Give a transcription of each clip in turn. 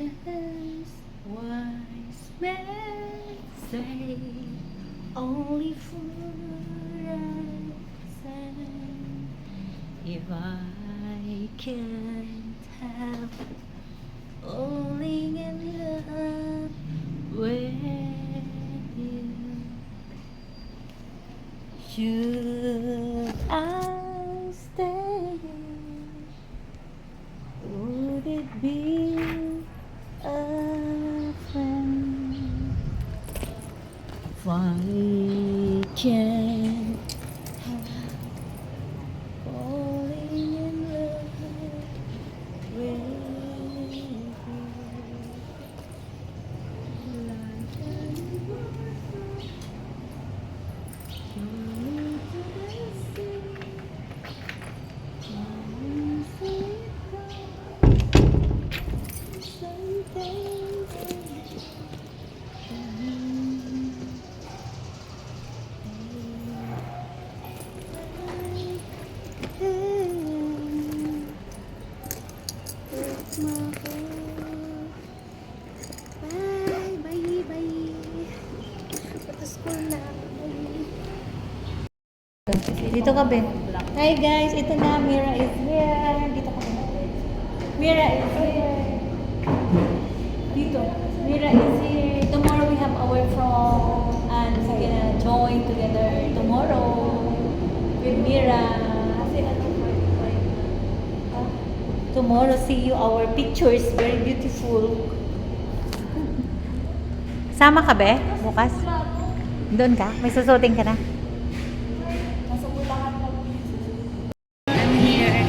As wise men say, only fools and if I can't help falling in love with you, should I stay? Would it be a friend if I can't help falling in love with you? Like a river flowing to the sea, flowing bye, bye, bye. Patas ko na. Dito ka, Ben. Hi guys, ito na. Mira is here. Dito ka, Ben. Mira is here. Dito. Mira is here. Tomorrow we have our prom and we're gonna join together tomorrow with Mira. Tomorrow, see you. Our pictures very beautiful. Sama ka, be? Bukas? Doon ka? May susuting ka na? I'm here and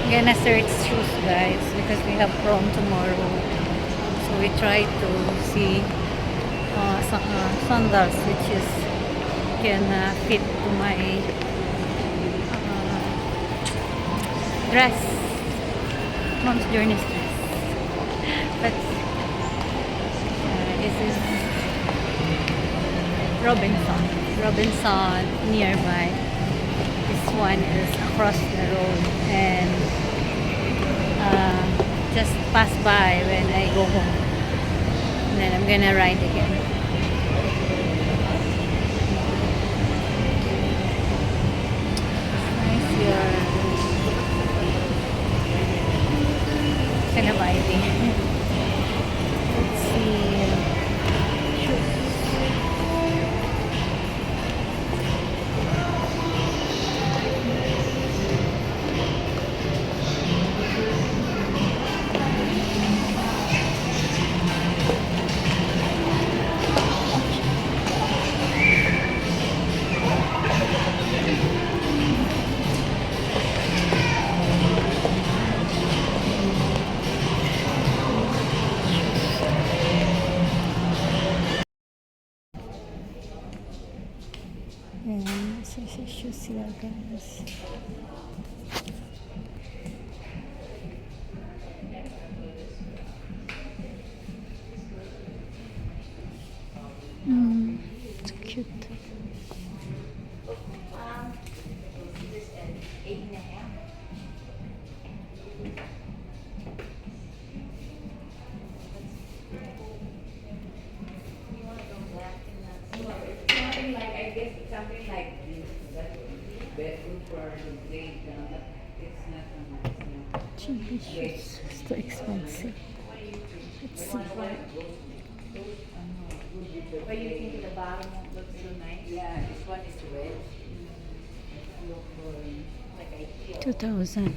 gonna search shoes, guys, because we have prom tomorrow. So we try to see sandals which is can fit to my dress, mom's journey dress. But this is Robinson nearby. This one is across the road and just pass by when I go home. And then I'm gonna ride again. Nice here. Kind of vibing. Let's see. And so shoes here, guys. It's cute. Something like this, that bedroom for the grade down, but it's not a nice. Cheapy shoes. It's too expensive. Let's see. But you think the bottom won't look so nice? Yeah, this one is red. Look like I feel. 2,000.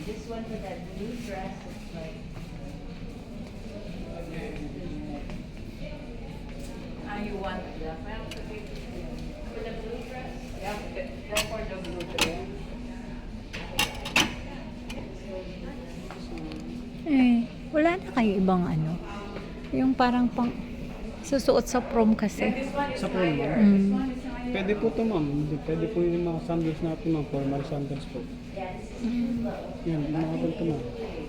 This one with that blue dress is like. You want that? Ma'am, for the blue dress? Yeah, go for the blue dress. Eh, wala na kayo ibang ano? Yung parang pang susuot sa prom kasi. Sa prom, ma'am. Mm. Pwede po ito, ma'am. Pwede po yung mga sandals natin, ma'am. Formal sandals po. Yan, mga ganito, ma'am.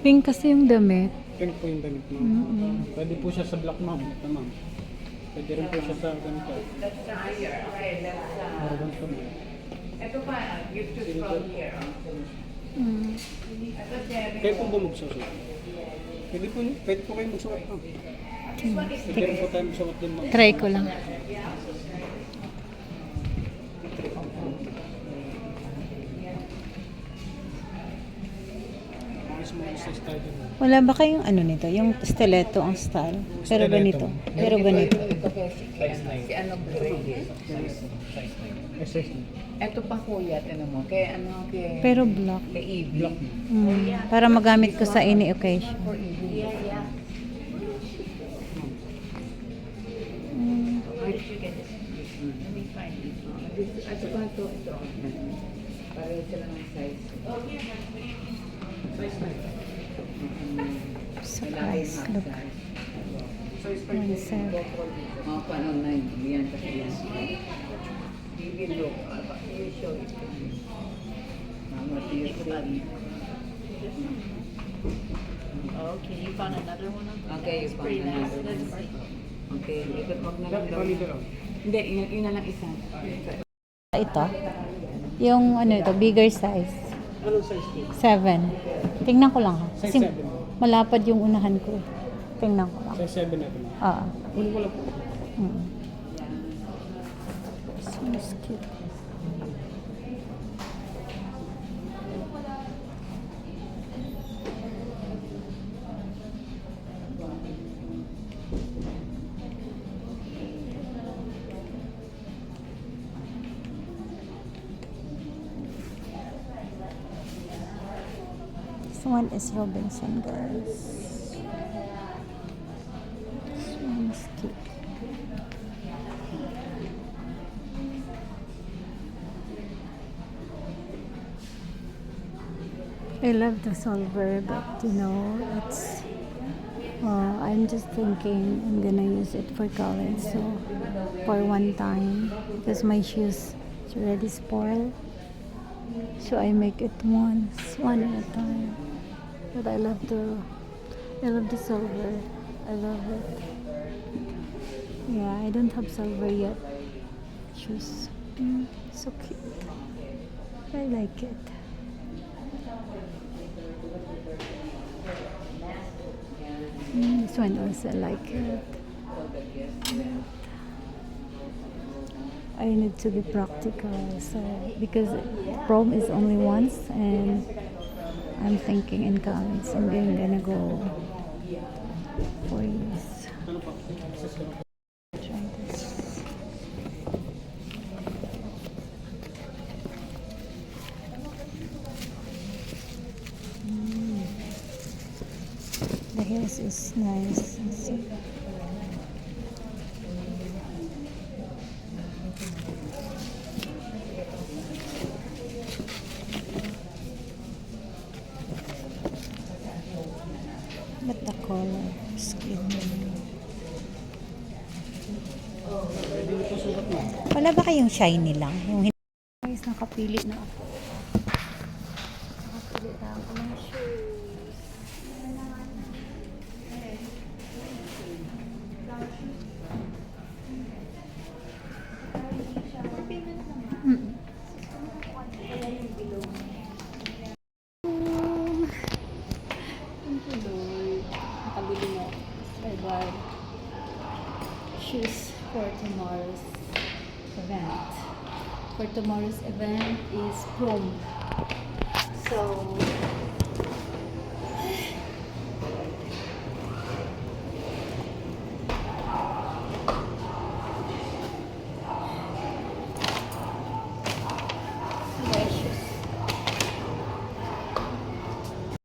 Pink kasi yung damit. Pink po yung damit, ma'am. Mm-mm. Pwede po siya sa black, ma'am. Ito, ma'am. Pwede rin po siya sa ganito. That's the higher. Okay, that's Para ganito, ma'am. ito pa, you choose from here. Mm. Ito, Jerry. Kayo po ba magsusuot? Pwede po kayo magsuot, ma'am. Pwede rin po tayo magsuot din, ma'am. Try ko lang. Mga small size tayo din, ma'am. Wala ba kayong ano nito? Yung stiletto ang style? Pero Stiletto. ganito. Pero ganito. Ito si ano gray. SS. Ito pa kuya, tinan mo. Kaya ano, kay... Pero black. Kay Evie. Black. Para magamit ko sa any occasion. For Evie. Yeah. Mm. Where did you get this? Let me find it. Ito pa ito. Pareho sila ng size. Size na ito. Surprise. Look. Size pa One seven. Mga paano na yan kasi yan. Evie look. You show it. Mama, do you see? Okay, you found another one of them? Okay, you That's found pretty nice. another That's one. pretty cool. Okay, ikot wag na lang Dapat daw. pali lang. Hindi, yun na lang isa. Ito. Yung ano ito, bigger size. Anong size po? 7. Tingnan ko lang ha. Size Kasi 7. malapad yung unahan ko. Tingnan ko lang. Size 7 na ito, ma'am. Ah. Kunin ko lang po. Mm. This one is cute. This one is Robinson, guys. This one is cute. I love the silver, but you know, it's. I'm just thinking I'm gonna use it for college, so for one time, because my shoes is already spoiled, so I make it one at a time. But I love the silver. I love it. Yeah, I don't have silver yet. Shoes, so cute. I like it. This one also like it. I need to be practical, so because prom is only once, and I'm thinking in college I'm gonna go 4 years. Ano po? Size ko. Try this. The heels is nice. But the color is cute. Pwede nyo po suot, ma'am. Wala ba kayong shiny lang? Yung guys, nakapili na ako. Nakapili na ako ng shoes. Mm. Thank you, Lord. Nakabili na ako. Bye-bye. Shoes for tomorrow's event. For tomorrow's event is prom. So,